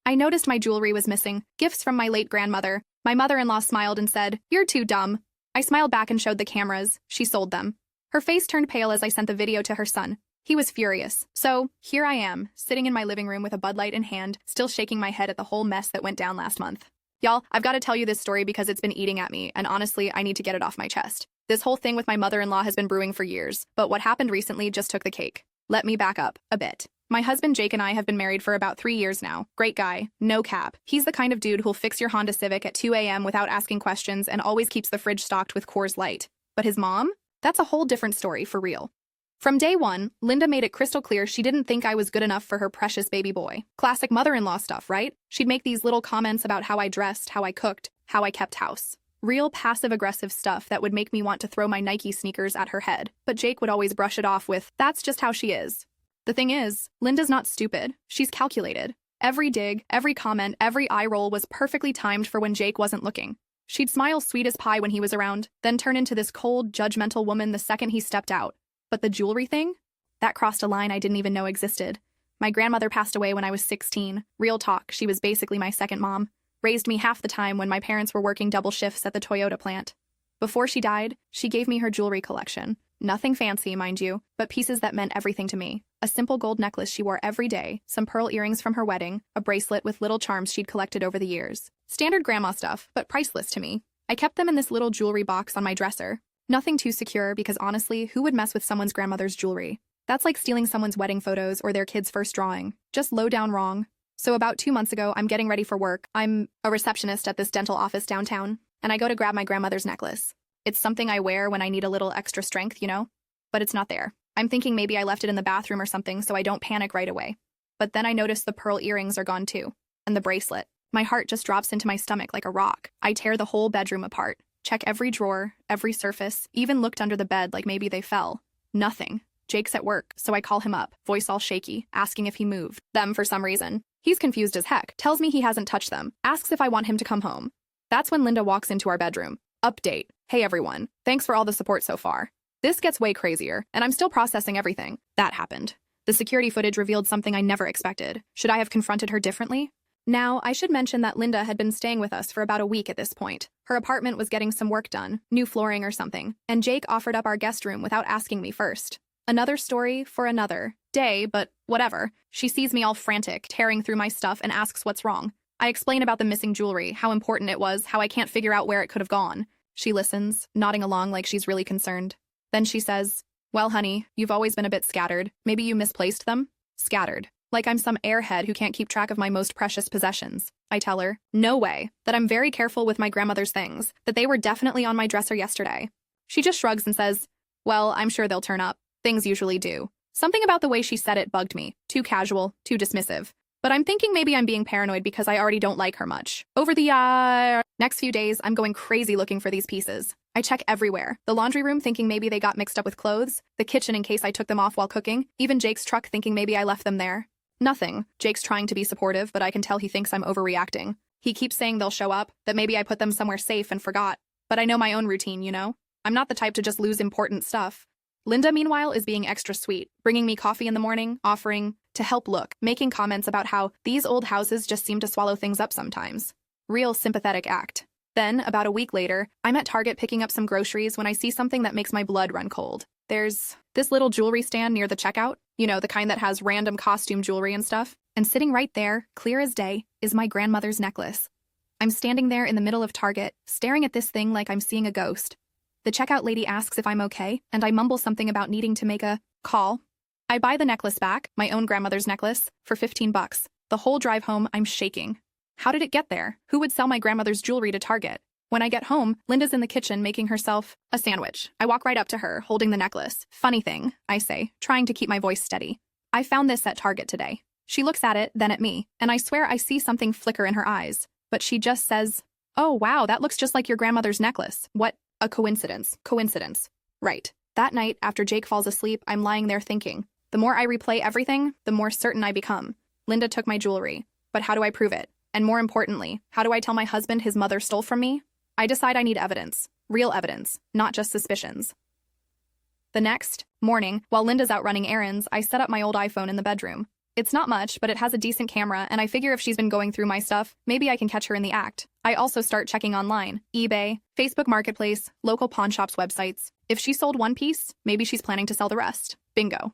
I noticed my jewelry was missing, gifts from my late grandmother. My mother-in-law smiled and said, "You're too dumb." I smiled back and showed the cameras. She sold them. Her face turned pale as I sent the video to her son. He was furious. So, here I am, sitting in my living room with a Bud Light in hand, still shaking my head at the whole mess that went down last month. Y'all, I've got to tell you this story because it's been eating at me, and honestly, I need to get it off my chest. This whole thing with my mother-in-law has been brewing for years, but what happened recently just took the cake. Let me back up a bit. My husband Jake and I have been married for about 3 years now. Great guy, no cap. He's the kind of dude who'll fix your Honda Civic at 2 a.m. without asking questions and always keeps the fridge stocked with Coors Light. But his mom? That's a whole different story for real. From day one, Linda made it crystal clear she didn't think I was good enough for her precious baby boy. Classic mother-in-law stuff, right? She'd make these little comments about how I dressed, how I cooked, how I kept house. Real passive-aggressive stuff that would make me want to throw my Nike sneakers at her head. But Jake would always brush it off with, "That's just how she is." The thing is, Linda's not stupid. She's calculated. Every dig, every comment, every eye roll was perfectly timed for when Jake wasn't looking. She'd smile sweet as pie when he was around, then turn into this cold, judgmental woman the second he stepped out. But the jewelry thing? That crossed a line I didn't even know existed. My grandmother passed away when I was 16. Real talk, she was basically my second mom. Raised me half the time when my parents were working double shifts at the Toyota plant. Before she died, she gave me her jewelry collection. Nothing fancy, mind you, but pieces that meant everything to me. A simple gold necklace she wore every day, some pearl earrings from her wedding, a bracelet with little charms she'd collected over the years. Standard grandma stuff, but priceless to me. I kept them in this little jewelry box on my dresser. Nothing too secure because honestly, who would mess with someone's grandmother's jewelry? That's like stealing someone's wedding photos or their kid's first drawing. Just low down wrong. So about 2 months ago, I'm getting ready for work. I'm a receptionist at this dental office downtown, and I go to grab my grandmother's necklace. It's something I wear when I need a little extra strength, you know? But it's not there. I'm thinking maybe I left it in the bathroom or something so I don't panic right away. But then I notice the pearl earrings are gone too. And the bracelet. My heart just drops into my stomach like a rock. I tear the whole bedroom apart. Check every drawer, every surface, even looked under the bed like maybe they fell. Nothing. Jake's at work, so I call him up, voice all shaky, asking if he moved them for some reason. He's confused as heck, tells me he hasn't touched them, asks if I want him to come home. That's when Linda walks into our bedroom. Update. Hey everyone, thanks for all the support so far. This gets way crazier, and I'm still processing everything. That happened. The security footage revealed something I never expected. Should I have confronted her differently? Now, I should mention that Linda had been staying with us for about a week at this point. Her apartment was getting some work done, new flooring or something, and Jake offered up our guest room without asking me first. Another story for another day, but whatever. She sees me all frantic, tearing through my stuff, and asks what's wrong. I explain about the missing jewelry, how important it was, how I can't figure out where it could have gone. She listens, nodding along like she's really concerned. Then she says, "Well, honey, you've always been a bit scattered. Maybe you misplaced them?" Scattered. Like I'm some airhead who can't keep track of my most precious possessions. I tell her, no way, that I'm very careful with my grandmother's things, that they were definitely on my dresser yesterday. She just shrugs and says, "Well, I'm sure they'll turn up. Things usually do." Something about the way she said it bugged me. Too casual, too dismissive. But I'm thinking maybe I'm being paranoid because I already don't like her much. Over the next few days, I'm going crazy looking for these pieces. I check everywhere. The laundry room thinking maybe they got mixed up with clothes, the kitchen in case I took them off while cooking, even Jake's truck thinking maybe I left them there. Nothing. Jake's trying to be supportive, but I can tell he thinks I'm overreacting. He keeps saying they'll show up, that maybe I put them somewhere safe and forgot. But I know my own routine, you know? I'm not the type to just lose important stuff. Linda, meanwhile, is being extra sweet, bringing me coffee in the morning, offering to help look, making comments about how these old houses just seem to swallow things up sometimes. Real sympathetic act. Then, about a week later, I'm at Target picking up some groceries when I see something that makes my blood run cold. There's this little jewelry stand near the checkout, you know, the kind that has random costume jewelry and stuff. And sitting right there, clear as day, is my grandmother's necklace. I'm standing there in the middle of Target, staring at this thing like I'm seeing a ghost. The checkout lady asks if I'm okay, and I mumble something about needing to make a call. I buy the necklace back, my own grandmother's necklace, for $15. The whole drive home, I'm shaking. How did it get there? Who would sell my grandmother's jewelry to Target? When I get home, Linda's in the kitchen making herself a sandwich. I walk right up to her, holding the necklace. "Funny thing," I say, trying to keep my voice steady. "I found this at Target today." She looks at it, then at me, and I swear I see something flicker in her eyes. But she just says, "Oh, wow, that looks just like your grandmother's necklace. What a coincidence. Coincidence." Right. That night, after Jake falls asleep, I'm lying there thinking. The more I replay everything, the more certain I become. Linda took my jewelry. But how do I prove it? And more importantly, how do I tell my husband his mother stole from me? I decide I need evidence. Real evidence, not just suspicions. The next morning, while Linda's out running errands, I set up my old iPhone in the bedroom. It's not much, but it has a decent camera, and I figure if she's been going through my stuff, maybe I can catch her in the act. I also start checking online, eBay, Facebook Marketplace, local pawn shops websites. If she sold one piece, maybe she's planning to sell the rest. Bingo.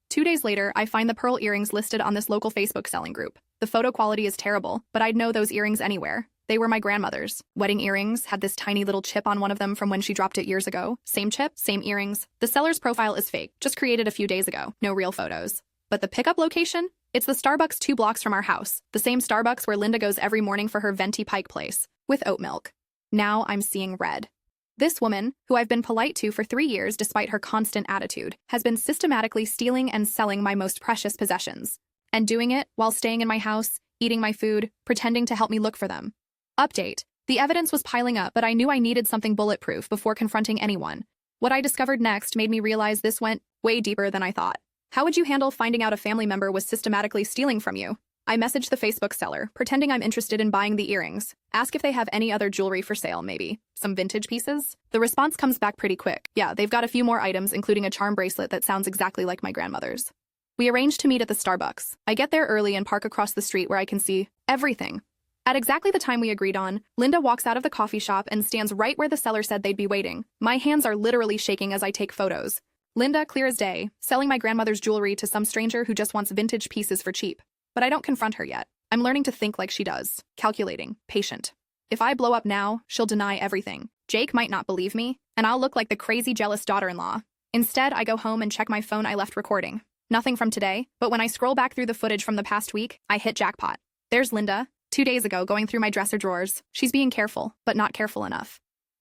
2 days later, I find the pearl earrings listed on this local Facebook selling group. The photo quality is terrible, but I'd know those earrings anywhere. They were my grandmother's. Wedding earrings had this tiny little chip on one of them from when she dropped it years ago. Same chip, same earrings. The seller's profile is fake, just created a few days ago. No real photos. But the pickup location? It's the Starbucks 2 blocks from our house. The same Starbucks where Linda goes every morning for her venti pike place. With oat milk. Now I'm seeing red. This woman, who I've been polite to for 3 years despite her constant attitude, has been systematically stealing and selling my most precious possessions. And doing it while staying in my house, eating my food, pretending to help me look for them. Update. The evidence was piling up, but I knew I needed something bulletproof before confronting anyone. What I discovered next made me realize this went way deeper than I thought. How would you handle finding out a family member was systematically stealing from you? I messaged the Facebook seller, pretending I'm interested in buying the earrings. Ask if they have any other jewelry for sale, maybe. Some vintage pieces? The response comes back pretty quick. Yeah, they've got a few more items, including a charm bracelet that sounds exactly like my grandmother's. We arranged to meet at the Starbucks. I get there early and park across the street where I can see everything. At exactly the time we agreed on, Linda walks out of the coffee shop and stands right where the seller said they'd be waiting. My hands are literally shaking as I take photos. Linda, clear as day, selling my grandmother's jewelry to some stranger who just wants vintage pieces for cheap. But I don't confront her yet. I'm learning to think like she does. Calculating. Patient. If I blow up now, she'll deny everything. Jake might not believe me, and I'll look like the crazy jealous daughter-in-law. Instead, I go home and check my phone I left recording. Nothing from today, but when I scroll back through the footage from the past week, I hit jackpot. There's Linda, 2 days ago, going through my dresser drawers. She's being careful, but not careful enough.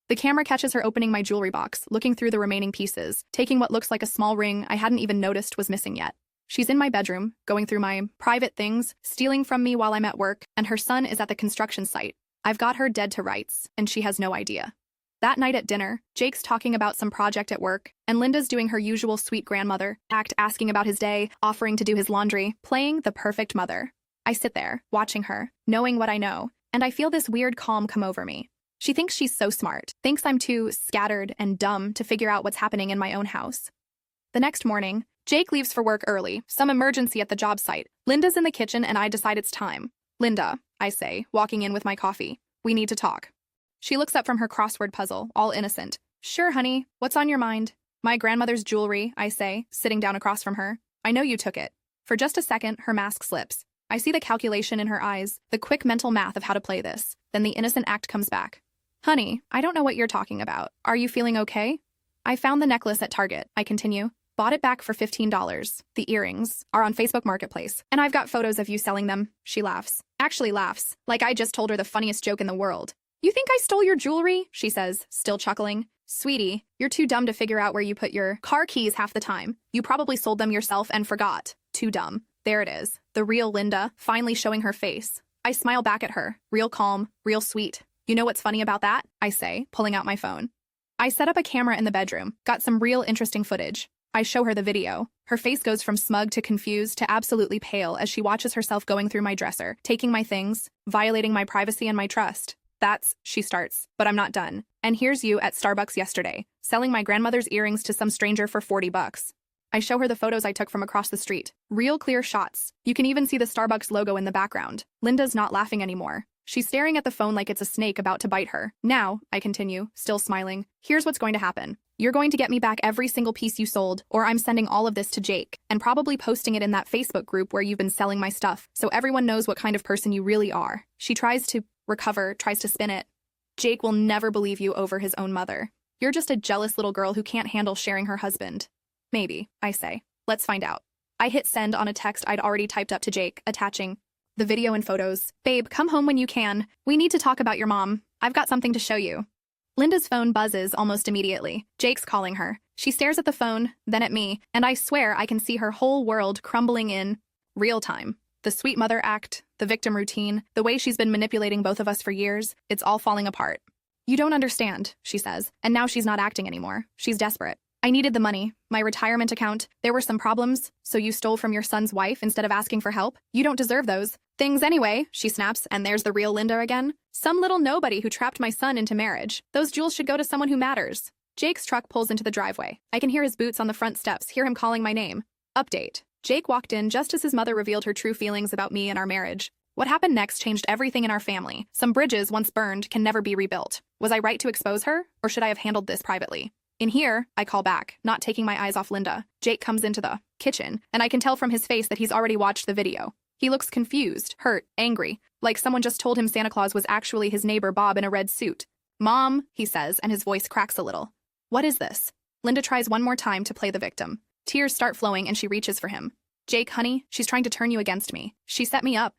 The camera catches her opening my jewelry box, looking through the remaining pieces, taking what looks like a small ring I hadn't even noticed was missing yet. She's in my bedroom, going through my private things, stealing from me while I'm at work, and her son is at the construction site. I've got her dead to rights, and she has no idea. That night at dinner, Jake's talking about some project at work, and Linda's doing her usual sweet grandmother act, asking about his day, offering to do his laundry, playing the perfect mother. I sit there, watching her, knowing what I know, and I feel this weird calm come over me. She thinks she's so smart, thinks I'm too scattered and dumb to figure out what's happening in my own house. The next morning, Jake leaves for work early, some emergency at the job site. Linda's in the kitchen and I decide it's time. Linda, I say, walking in with my coffee. We need to talk. She looks up from her crossword puzzle, all innocent. Sure, honey, what's on your mind? My grandmother's jewelry, I say, sitting down across from her. I know you took it. For just a second, her mask slips. I see the calculation in her eyes, the quick mental math of how to play this. Then the innocent act comes back. Honey, I don't know what you're talking about. Are you feeling okay? I found the necklace at Target, I continue. Bought it back for $15. The earrings are on Facebook Marketplace, and I've got photos of you selling them. She laughs. Actually laughs, like I just told her the funniest joke in the world. You think I stole your jewelry? She says, still chuckling. Sweetie, you're too dumb to figure out where you put your car keys half the time. You probably sold them yourself and forgot. Too dumb. There it is. The real Linda, finally showing her face. I smile back at her. Real calm, real sweet. You know what's funny about that? I say, pulling out my phone. I set up a camera in the bedroom, got some real interesting footage. I show her the video. Her face goes from smug to confused to absolutely pale as she watches herself going through my dresser, taking my things, violating my privacy and my trust. That's, she starts, but I'm not done. And here's you at Starbucks yesterday, selling my grandmother's earrings to some stranger for $40. I show her the photos I took from across the street. Real clear shots. You can even see the Starbucks logo in the background. Linda's not laughing anymore. She's staring at the phone like it's a snake about to bite her. Now, I continue, still smiling, here's what's going to happen. You're going to get me back every single piece you sold, or I'm sending all of this to Jake, and probably posting it in that Facebook group where you've been selling my stuff, so everyone knows what kind of person you really are. She tries to recover, tries to spin it. Jake will never believe you over his own mother. You're just a jealous little girl who can't handle sharing her husband. Maybe, I say. Let's find out. I hit send on a text I'd already typed up to Jake, attaching the video and photos. Babe, come home when you can. We need to talk about your mom. I've got something to show you. Linda's phone buzzes almost immediately. Jake's calling her. She stares at the phone, then at me, and I swear I can see her whole world crumbling in real time. The sweet mother act, the victim routine, the way she's been manipulating both of us for years, it's all falling apart. You don't understand, she says, and now she's not acting anymore. She's desperate. I needed the money, my retirement account. There were some problems, so you stole from your son's wife instead of asking for help? You don't deserve those things anyway, she snaps, and there's the real Linda again. Some little nobody who trapped my son into marriage. Those jewels should go to someone who matters. Jake's truck pulls into the driveway. I can hear his boots on the front steps, hear him calling my name. Update. Jake walked in just as his mother revealed her true feelings about me and our marriage. What happened next changed everything in our family. Some bridges, once burned, can never be rebuilt. Was I right to expose her, or should I have handled this privately? In here, I call back, not taking my eyes off Linda. Jake comes into the kitchen, and I can tell from his face that he's already watched the video. He looks confused, hurt, angry, like someone just told him Santa Claus was actually his neighbor Bob in a red suit. "Mom," he says, and his voice cracks a little. "What is this?" Linda tries one more time to play the victim. Tears start flowing and she reaches for him. "Jake, honey, she's trying to turn you against me. She set me up.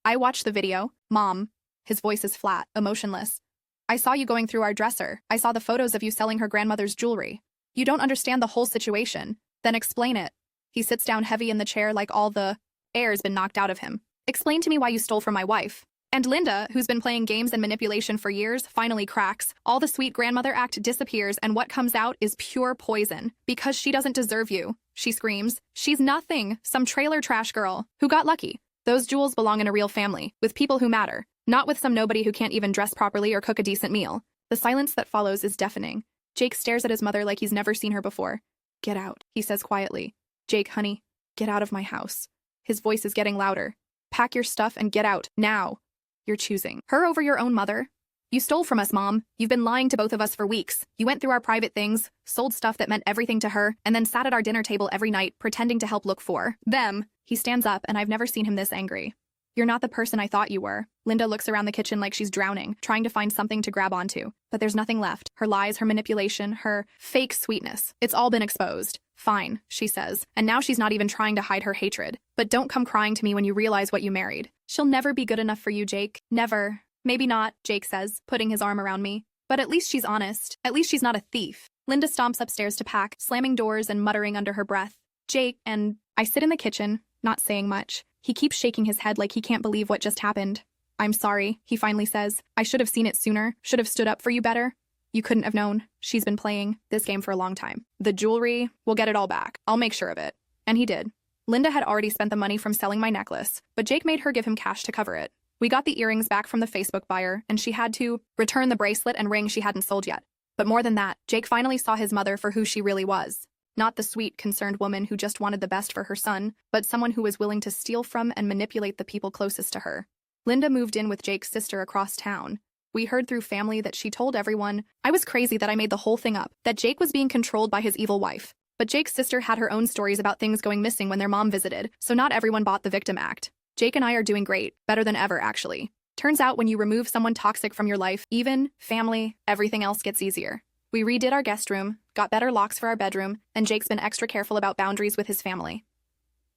I watched the video. Mom." His voice is flat, emotionless. "I saw you going through our dresser. I saw the photos of you selling her grandmother's jewelry. You don't understand the whole situation. Then explain it." He sits down heavy in the chair like all the air's been knocked out of him. "Explain to me why you stole from my wife." And Linda, who's been playing games and manipulation for years, finally cracks. All the sweet grandmother act disappears and what comes out is pure poison. "Because she doesn't deserve you," she screams. "She's nothing, some trailer trash girl who got lucky. Those jewels belong in a real family, with people who matter, not with some nobody who can't even dress properly or cook a decent meal." The silence that follows is deafening. Jake stares at his mother like he's never seen her before. "Get out," he says quietly. "Jake, honey, get out of my house." His voice is getting louder. "Pack your stuff and get out, now." "You're choosing her over your own mother? You stole from us, Mom. You've been lying to both of us for weeks. You went through our private things, sold stuff that meant everything to her, and then sat at our dinner table every night, pretending to help look for them." He stands up, and I've never seen him this angry. "You're not the person I thought you were." Linda looks around the kitchen like she's drowning, trying to find something to grab onto. But there's nothing left. Her lies, her manipulation, her fake sweetness. It's all been exposed. "Fine," she says, and now she's not even trying to hide her hatred. "But don't come crying to me when you realize what you married. She'll never be good enough for you, Jake. Never." "Maybe not," Jake says, putting his arm around me. "But at least she's honest. At least she's not a thief." Linda stomps upstairs to pack, slamming doors and muttering under her breath. "Jake," and I sit in the kitchen, not saying much. He keeps shaking his head like he can't believe what just happened. "I'm sorry," he finally says. "I should have seen it sooner, should have stood up for you better. You couldn't have known. She's been playing this game for a long time. The jewelry, we'll get it all back. I'll make sure of it." And he did. Linda had already spent the money from selling my necklace, but Jake made her give him cash to cover it. We got the earrings back from the Facebook buyer, and she had to return the bracelet and ring she hadn't sold yet. But more than that, Jake finally saw his mother for who she really was. Not the sweet, concerned woman who just wanted the best for her son, but someone who was willing to steal from and manipulate the people closest to her. Linda moved in with Jake's sister across town. We heard through family that she told everyone I was crazy, that I made the whole thing up, that Jake was being controlled by his evil wife. But Jake's sister had her own stories about things going missing when their mom visited, so not everyone bought the victim act. Jake and I are doing great, better than ever, actually. Turns out when you remove someone toxic from your life, even family, everything else gets easier. We redid our guest room, got better locks for our bedroom, and Jake's been extra careful about boundaries with his family.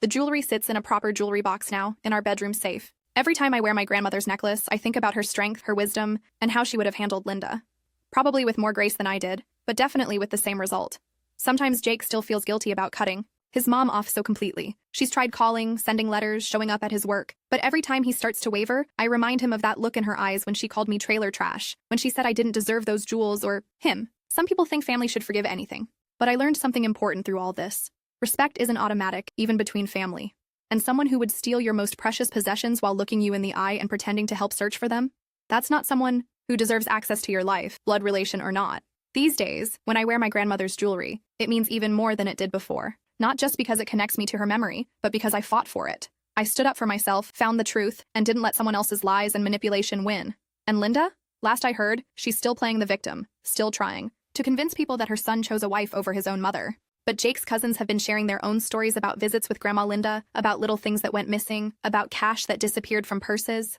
The jewelry sits in a proper jewelry box now, in our bedroom safe. Every time I wear my grandmother's necklace, I think about her strength, her wisdom, and how she would have handled Linda. Probably with more grace than I did, but definitely with the same result. Sometimes Jake still feels guilty about cutting his mom off so completely. She's tried calling, sending letters, showing up at his work. But every time he starts to waver, I remind him of that look in her eyes when she called me trailer trash, when she said I didn't deserve those jewels or him. Some people think family should forgive anything. But I learned something important through all this. Respect isn't automatic, even between family. And someone who would steal your most precious possessions while looking you in the eye and pretending to help search for them, that's not someone who deserves access to your life, blood relation or not. These days, when I wear my grandmother's jewelry, it means even more than it did before. Not just because it connects me to her memory, but because I fought for it. I stood up for myself, found the truth, and didn't let someone else's lies and manipulation win. And Linda? Last I heard, she's still playing the victim, still trying to convince people that her son chose a wife over his own mother. But Jake's cousins have been sharing their own stories about visits with Grandma Linda, about little things that went missing, about cash that disappeared from purses.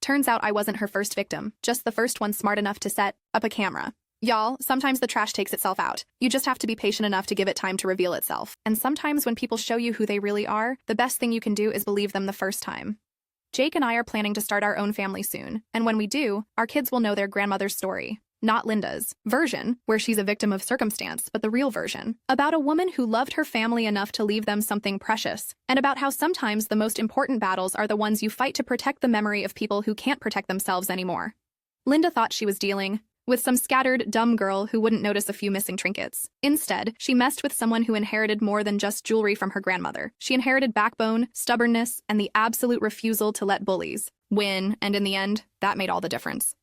Turns out I wasn't her first victim, just the first one smart enough to set up a camera. Y'all, sometimes the trash takes itself out. You just have to be patient enough to give it time to reveal itself. And sometimes when people show you who they really are, the best thing you can do is believe them the first time. Jake and I are planning to start our own family soon, and when we do, our kids will know their grandmother's story. Not Linda's version, where she's a victim of circumstance, but the real version. About a woman who loved her family enough to leave them something precious, and about how sometimes the most important battles are the ones you fight to protect the memory of people who can't protect themselves anymore. Linda thought she was dealing with some scattered, dumb girl who wouldn't notice a few missing trinkets. Instead, she messed with someone who inherited more than just jewelry from her grandmother. She inherited backbone, stubbornness, and the absolute refusal to let bullies win, and in the end, that made all the difference.